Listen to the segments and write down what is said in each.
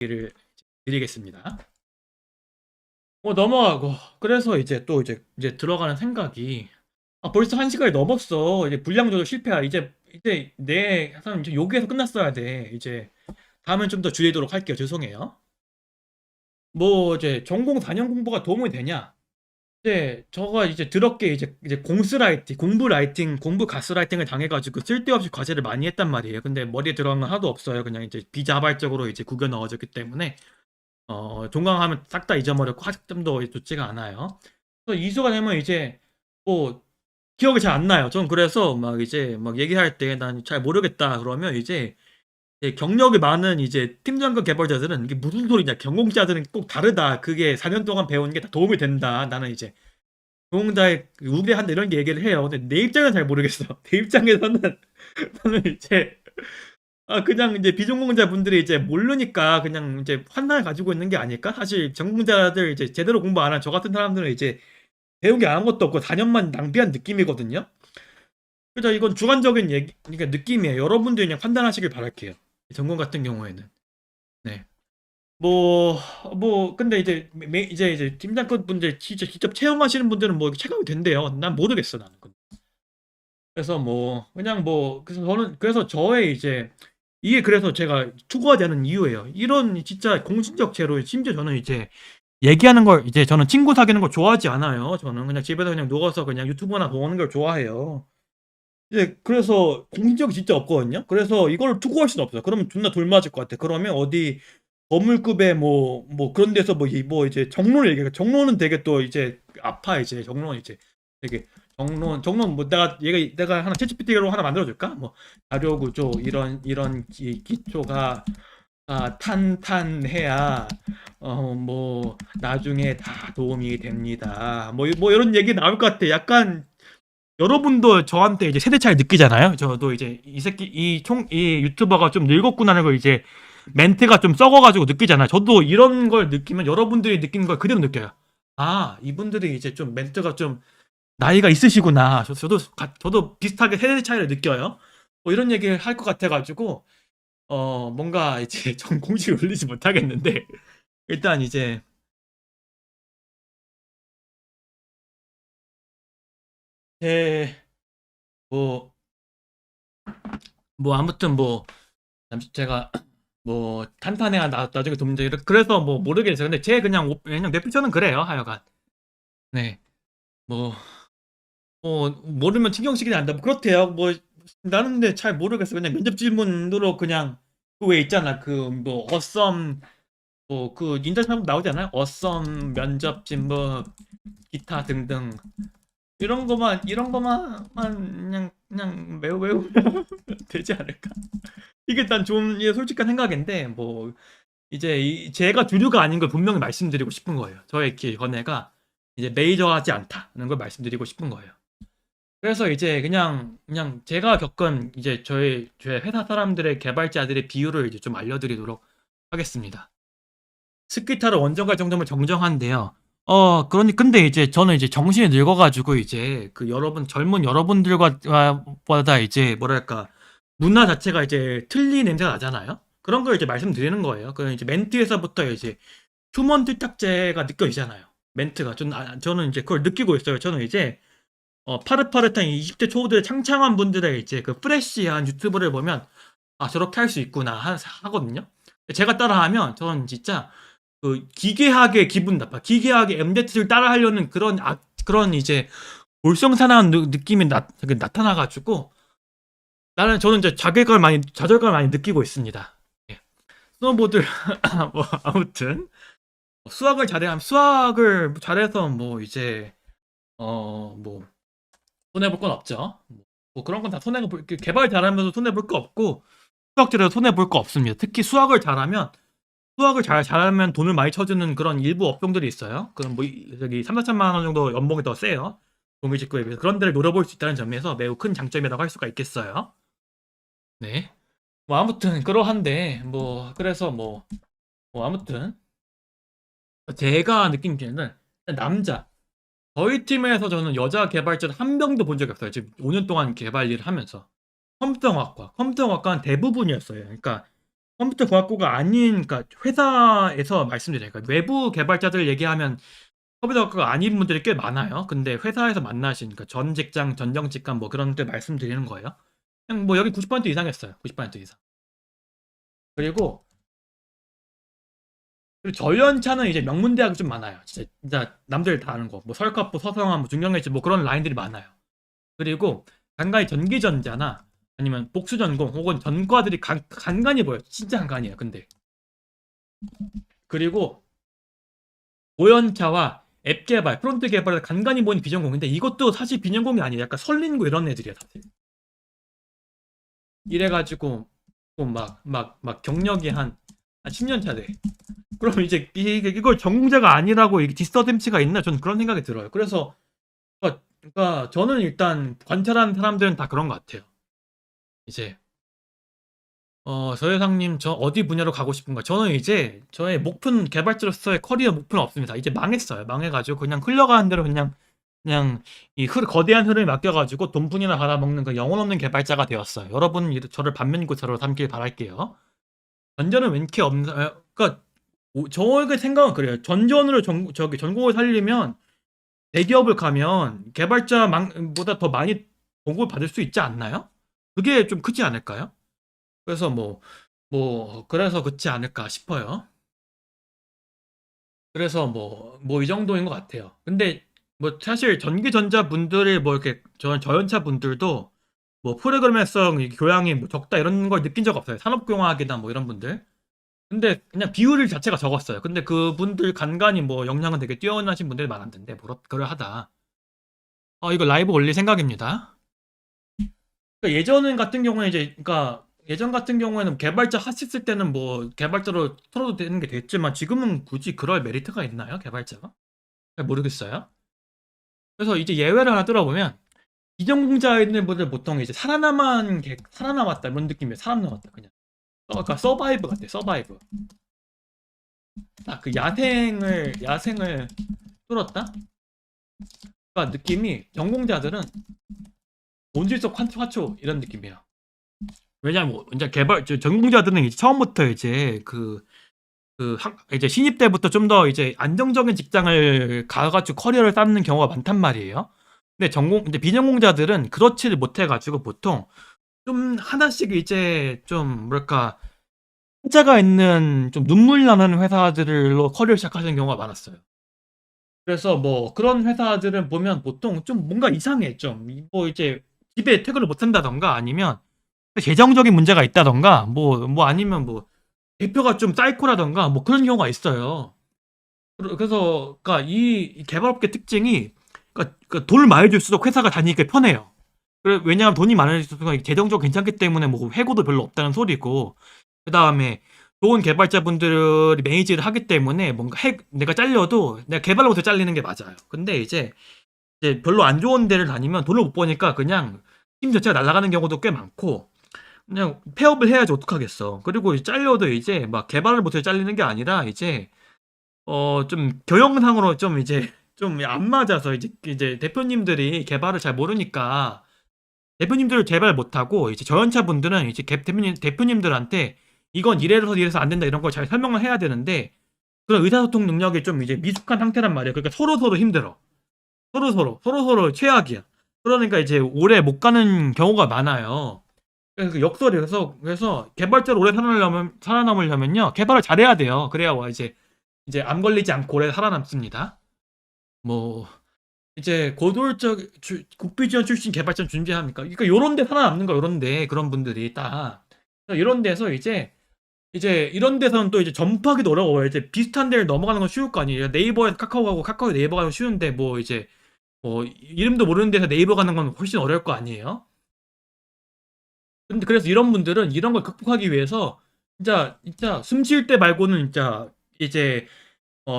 얘기를 드리겠습니다. 넘어가고 그래서 이제 또 이제 들어가는 생각이 벌써 1시간이 넘었어. 이제 분량 조절 실패야. 이제 내 사람 이제 여기에서 끝났어야 돼. 이제 다음엔 좀 더 줄이도록 할게요. 죄송해요. 뭐 이제 전공 4년 공부가 도움이 되냐? 이제 저가 이제 더럽게 이제 공스라이팅, 공부 라이팅, 공부 가스라이팅을 당해가지고 쓸데없이 과제를 많이 했단 말이에요. 근데 머리에 들어간 건 하나도 없어요. 그냥 이제 비자발적으로 이제 구겨 넣어졌기 때문에 종강하면 싹 다 잊어버렸고 학점도 좋지가 않아요. 그래서 이수가 되면 이제 뭐 기억이 잘 안 나요. 전 그래서 막 이제 막 얘기할 때 난 잘 모르겠다 그러면 이제 경력이 많은 이제 팀장급 개발자들은 이게 무슨 소리냐, 경공자들은 꼭 다르다, 그게 4년 동안 배운 게 다 도움이 된다, 나는 이제 경공자의 우대한다 이런 게 얘기를 해요. 근데 내 입장은 잘 모르겠어. 내 입장에서는 나는 이제 그냥 이제 비전공자분들이 이제 모르니까 그냥 이제 환상을 가지고 있는 게 아닐까? 사실 전공자들 이제 제대로 공부 안 한 저 같은 사람들은 이제 배운 게 아무것도 없고 4년만 낭비한 느낌이거든요. 그래서 이건 주관적인 얘기, 그러니까 느낌이에요. 여러분들이 그냥 판단하시길 바랄게요. 전공 같은 경우에는. 네. 뭐, 근데 이제 팀장급 분들 진짜 직접 채용하시는 분들은 뭐 체감이 된대요. 난 모르겠어, 나는. 그래서 뭐, 그냥 뭐, 그래서 저는, 그래서 저의 이제, 이게 그래서 제가 추구하지 않은 이유예요. 이런 진짜 공신적 제로, 심지어 저는 이제 얘기하는 걸, 이제 저는 친구 사귀는 걸 좋아하지 않아요. 저는 그냥 집에서 그냥 누워서 그냥 유튜브나 보는 걸 좋아해요. 이제 그래서 공신력이 진짜 없거든요. 그래서 이걸 투구할 수는 없어요. 그러면 존나 돌맞을 것 같아. 그러면 어디 건물급에 뭐 그런 데서 뭐 이제 정론을 얘기해. 정론은 되게 또 이제 아파. 이제 정론 이제 되게 정론 뭐 내가 하나 챗GPT로 하나 만들어줄까? 뭐 자료 구조 이런 기초가 탄탄해야 뭐 나중에 다 도움이 됩니다. 뭐 이런 얘기 나올 것 같아. 약간 여러분도 저한테 이제 세대 차이 느끼잖아요. 저도 이제 이 새끼 이 유튜버가 좀 늙었구나라는 걸 이제 멘트가 좀 썩어가지고 느끼잖아요. 저도 이런 걸 느끼면 여러분들이 느끼는 걸 그대로 느껴요. 아, 이분들이 이제 좀 멘트가 좀 나이가 있으시구나. 저도 비슷하게 세대 차이를 느껴요. 뭐 이런 얘기를 할 것 같아가지고 뭔가 이제 좀 공식을 올리지 못하겠는데 일단 이제 제뭐 아무튼 뭐 잠시 제가 뭐 탄탄해야 나중에 돕니다. 그래서 뭐 모르겠어요. 근데 제 그냥 뇌피처는 그래요. 하여간 네 뭐 모르면 신경쓰지 않는다. 뭐 그렇대요. 뭐 나는 근데 잘 모르겠어. 그냥 면접 질문으로 그냥 그 왜 있잖아. 그 뭐 어썸 뭐 그 인터넷 한번 나오지 않아요? 어썸 면접 질문 기타 등등 이런 거만 그냥 외우면 되지 않을까? 이게 난 좀 솔직한 생각인데 뭐 이제 제가 주류가 아닌 걸 분명히 말씀드리고 싶은 거예요. 저의 견해가 이제 메이저하지 않다는 걸 말씀드리고 싶은 거예요. 그래서 이제 그냥 제가 겪은 이제 제 회사 사람들의 개발자들의 비율을 이제 좀 알려드리도록 하겠습니다. 스키타를 원정과 정점을 정정한데요. 근데 이제 저는 이제 정신이 늙어가지고 이제 그 젊은 여러분들과 보다 이제 뭐랄까 문화 자체가 이제 틀린 냄새가 나잖아요. 그런 걸 이제 말씀드리는 거예요. 그 이제 멘트에서부터 이제 휴먼 틀딱제가 느껴지잖아요. 멘트가 저는 이제 그걸 느끼고 있어요. 저는 이제 파릇파릇한 20대 초보들 창창한 분들의 이제 그 프레시한 유튜브를 보면 저렇게 할 수 있구나 하거든요. 제가 따라하면 저는 진짜 그 기괴하게 기분 나빠. 기괴하게 MZ를 따라하려는 그런 이제 볼썽사나운 느낌이 나타나가지고 저는 이제 좌절감을 많이 느끼고 있습니다. 예. 스노보드 뭐 아무튼 수학을 잘해서 뭐 이제 뭐 손해 볼 건 없죠. 뭐 그런 건 다 개발 잘하면서 손해 볼 거 없고 수학 잘해서 손해 볼 거 없습니다. 특히 수학을 잘하면 돈을 많이 쳐주는 그런 일부 업종들이 있어요. 그럼 뭐 저기 3, 4천만 원 정도 연봉이 더 세요. 공익직구에 비해서 그런 데를 노려볼 수 있다는 점에서 매우 큰 장점이라고 할 수가 있겠어요. 네. 뭐 아무튼 그러한데 뭐 그래서 뭐 아무튼 제가 느낀 게는 남자 저희 팀에서 저는 여자 개발자를 한 명도 본 적이 없어요. 지금 5년 동안 개발 일을 하면서 컴퓨터공학과는 대부분이었어요. 그러니까 컴퓨터 공학고가 아닌, 그러니까 회사에서 말씀드려요. 그러니까 외부 개발자들 얘기하면 컴퓨터 공학고가 아닌 분들이 꽤 많아요. 근데 회사에서 만나신, 그러니까 전 직장, 전정 직감 뭐 그런 데 말씀드리는 거예요. 그냥 뭐 여기 90% 이상 했어요. 90% 이상. 그리고 저연차는 이제 명문대학이 좀 많아요. 진짜 남들 다 아는 거. 뭐 설카포, 서성한, 뭐 중경외지 뭐 그런 라인들이 많아요. 그리고 간간히 전기전자나 아니면 복수전공 혹은 전과들이 간간히 보여요. 진짜 간간이에요. 근데 그리고 고연차와 앱 개발, 프론트 개발을 간간히 보는 비전공인데 이것도 사실 비전공이 아니에요. 약간 설린고 이런 애들이야 사실. 이래가지고 막 경력이 한 10년 차 돼. 그럼 이제 이걸 전공자가 아니라고 디서템치가 있나? 저는 그런 생각이 들어요. 그래서 그러니까 저는 일단 관찰하는 사람들은 다 그런 것 같아요. 이제 저 회장님 저 어디 분야로 가고 싶은가? 저는 이제 저의 목표는 개발자로서의 커리어 목표는 없습니다. 이제 망했어요. 망해가지고 그냥 흘러가는 대로 그냥 거대한 흐름에 맡겨가지고 돈분이나 받아먹는 그 영혼 없는 개발자가 되었어요. 여러분 저를 반면교사로 삼길 바랄게요. 전전은 왠지 없는, 그러니까 저의 생각은 그래요. 전전으로 전공을 살리면 대기업을 가면 개발자보다 더 많이 공급을 받을 수 있지 않나요? 그게 좀 크지 않을까요? 그래서 그래서 그렇지 않을까 싶어요. 그래서 이 정도인 것 같아요. 근데 사실 전기전자 분들이 이렇게 저연차 분들도 프로그래머성 교양이 적다 이런 걸 느낀 적 없어요. 산업공학이나 이런 분들. 근데 그냥 비율 자체가 적었어요. 근데 그분들 간간히 역량은 되게 뛰어나신 분들이 많았는데 그러하다. 이거 라이브 올릴 생각입니다. 그러니까 예전 같은 경우에 그러니까 예전 같은 경우에는 개발자 핫했을 때는 개발자로 털어도 되는 게 됐지만 지금은 굳이 그럴 메리트가 있나요? 개발자가? 잘 모르겠어요. 그래서 이제 예외를 하나 들어보면 비전공자에 있는 분들 보통 이제 살아남았다 이런 느낌이에요. 살아남았다 그냥. 그러니까 서바이브 같아. 서바이브. 딱 그 야생을 뚫었다? 그러니까 느낌이 전공자들은 본질적 화초 이런 느낌이에요. 왜냐면 이제 전공자들은 이제 처음부터 이제 이제 신입 때부터 좀 더 이제 안정적인 직장을 가가지고 커리어를 쌓는 경우가 많단 말이에요. 근데 이제 비전공자들은 그렇지를 못해가지고 보통 좀 하나씩 이제 좀 뭐랄까 한자가 있는 좀 눈물 나는 회사들로 커리어 시작하시는 경우가 많았어요. 그래서 그런 회사들은 보면 보통 좀 뭔가 이상해. 좀 이제 집에 퇴근을 못 한다던가 아니면 재정적인 문제가 있다던가 아니면 대표가 좀 사이코라던가 그런 경우가 있어요. 그래서 그러니까 이 개발업계 특징이 돈을 많이 줄수록 회사가 다니기 편해요. 왜냐하면 돈이 많을수록 재정적으로 괜찮기 때문에 해고도 별로 없다는 소리고, 그 다음에 좋은 개발자분들이 매니지를 하기 때문에 내가 잘려도 내가 개발로부터 잘리는 게 맞아요. 근데 이제 별로 안 좋은 데를 다니면 돈을 못 버니까 그냥 팀 자체가 날아가는 경우도 꽤 많고, 그냥 폐업을 해야지 어떡하겠어. 그리고 잘려도 이제 막 개발을 못해 잘리는 게 아니라 이제 좀 교형상으로 좀 이제 좀 안 맞아서 이제 대표님들이 개발을 잘 모르니까 대표님들을 개발 못하고 이제 저연차 분들은 이제 대표님들한테 이건 이래서 안 된다 이런 걸 잘 설명을 해야 되는데 그런 의사소통 능력이 좀 이제 미숙한 상태란 말이에요. 그러니까 서로 힘들어. 서로 최악이야. 그러니까 이제 오래 못 가는 경우가 많아요. 그래서 역설이 그래서 개발자로 오래 살아남으려면요 개발을 잘해야 돼요. 그래야 이제 암 걸리지 않고 오래 살아남습니다. 뭐 이제 국비지원 출신 개발자 준비합니까? 그러니까 요런 데 살아남는 거 요런 데 그런 분들이 딱 이런 데서 이제 이런 데서는 또 이제 점프하기도 어려워요. 이제 비슷한 데를 넘어가는 건 쉬울 거 아니에요. 네이버에 카카오 가고 카카오에 네이버 가면 쉬운데 이제 이름도 모르는 데서 네이버 가는 건 훨씬 어려울 거 아니에요. 근데 그래서 이런 분들은 이런 걸 극복하기 위해서 진짜 숨 쉴 때 말고는 진짜 이제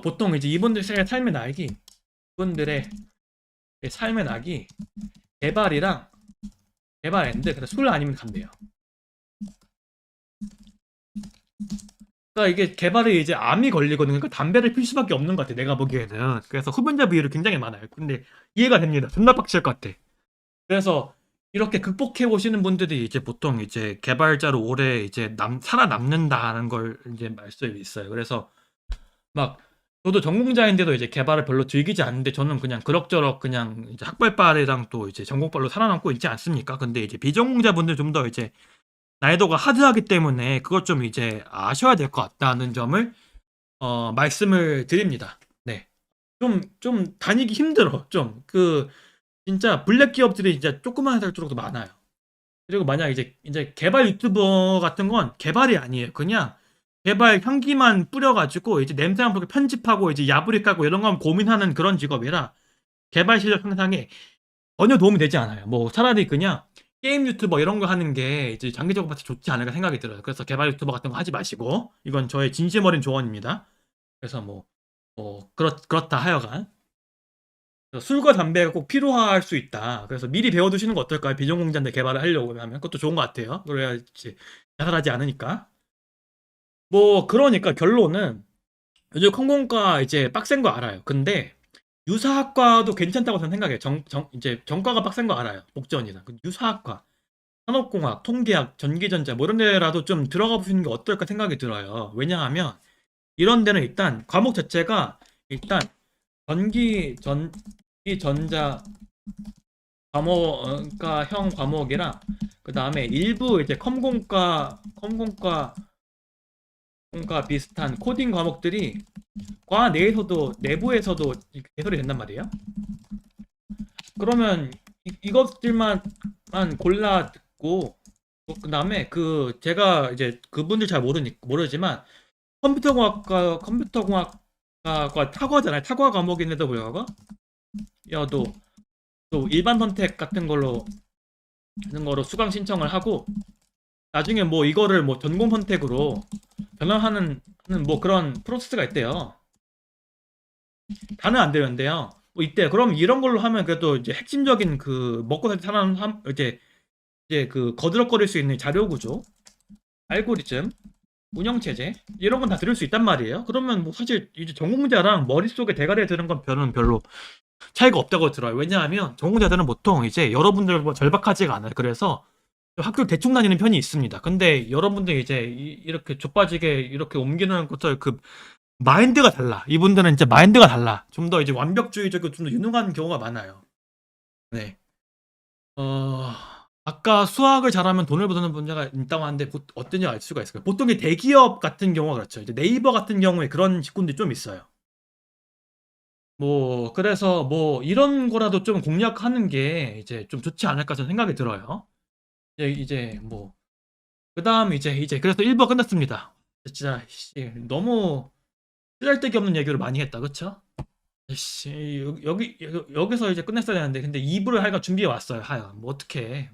보통 이제 이분들의 삶의 낙이 이분들의 삶의 낙이 개발이랑 개발 엔드 그래서 술 아니면 담배요. 그러니까 이게 개발이 이제 암이 걸리거든요. 그러니까 담배를 필 수밖에 없는 것 같아. 내가 보기에는. 그래서 흡연자 비율이 굉장히 많아요. 근데 이해가 됩니다. 존나 빡칠 것 같아. 그래서 이렇게 극복해 오시는 분들이 이제 보통 이제 개발자로 오래 이제 살아남는다는 걸 이제 말씀이 있어요. 그래서 막 저도 전공자인데도 이제 개발을 별로 즐기지 않는데 저는 그냥 그럭저럭 그냥 이제 학벌빨이랑 또 이제 전공빨로 살아남고 있지 않습니까? 근데 이제 비전공자분들 좀 더 이제 난이도가 하드하기 때문에 그것 좀 이제 아셔야 될 것 같다는 점을 말씀을 드립니다. 네. 좀 다니기 힘들어. 좀 진짜 블랙 기업들이 진짜 조그만 회사일수록 더 많아요. 그리고 만약 이제 개발 유튜버 같은 건 개발이 아니에요. 그냥 개발 향기만 뿌려가지고 이제 냄새만 보게 편집하고 이제 야부리 까고 이런 건 고민하는 그런 직업이라 개발 실력 향상에 전혀 도움이 되지 않아요. 뭐 차라리 그냥 게임 유튜버 이런 거 하는 게 이제 장기적으로 봤을 때 좋지 않을까 생각이 들어요. 그래서 개발 유튜버 같은 거 하지 마시고 이건 저의 진심 어린 조언입니다. 그래서 그렇다 하여간 술과 담배가 꼭 필요할 수 있다. 그래서 미리 배워두시는 거 어떨까요? 비전공자인데 개발을 하려고 하면 그것도 좋은 것 같아요. 그래야지 자살하지 않으니까. 뭐 그러니까 결론은 요즘 컴공과 이제 빡센 거 알아요. 근데 유사학과도 괜찮다고 저는 생각해요. 이제 전과가 빡센 거 알아요. 복지원이나 유사학과, 산업공학, 통계학, 전기전자 뭐 이런 데라도 좀 들어가 보시는 게 어떨까 생각이 들어요. 왜냐하면 이런 데는 일단 과목 자체가 일단 전기전자 과목과형 과목이랑 그 다음에 일부 이제 컴공과 비슷한 코딩 과목들이 과 내에서도 내부에서도 개설이 된단 말이에요. 그러면 이것들만 골라 듣고 그 다음에 제가 이제 그분들 잘 모르지만 컴퓨터공학과가 타과잖아요. 타과 과목인데도 불구하고 또 일반 선택 같은 걸로 하는 거로 수강 신청을 하고 나중에 뭐 이거를 뭐 전공 선택으로 변환하는 뭐 그런 프로세스가 있대요. 다는 안 되는데요. 뭐 이때 그럼 이런 걸로 하면 그래도 이제 핵심적인 먹고 살 사람 이제 거들먹거릴 수 있는 자료 구조, 알고리즘, 운영 체제 이런 건 다 들을 수 있단 말이에요. 그러면 뭐 사실 이제 전공자랑 머릿속에 대가리에 드는 건 별로 차이가 없다고 들어요. 왜냐하면 전공자들은 보통 이제 여러분들과 절박하지가 않아요. 그래서 학교를 대충 다니는 편이 있습니다. 근데 여러분들 이제 이렇게 좆빠지게 이렇게 옮기는 것들 마인드가 달라. 이분들은 이제 마인드가 달라. 좀 더 이제 완벽주의적이고 좀 더 유능한 경우가 많아요. 네. 아까 수학을 잘하면 돈을 버는 문제가 있다고 하는데 어떤지 알 수가 있을까요? 보통 대기업 같은 경우가 그렇죠. 이제 네이버 같은 경우에 그런 직군들이 좀 있어요. 뭐 그래서 뭐 이런 거라도 좀 공략하는 게 이제 좀 좋지 않을까 저는 생각이 들어요. 이제 뭐 그다음 이제 그래서 1부 끝났습니다. 진짜 너무 쓰잘데기 없는 얘기를 많이 했다. 그쵸? 여기서 이제 끝냈어야 되는데 근데 2부를 하여간 준비해 왔어요. 하여 뭐 어떻게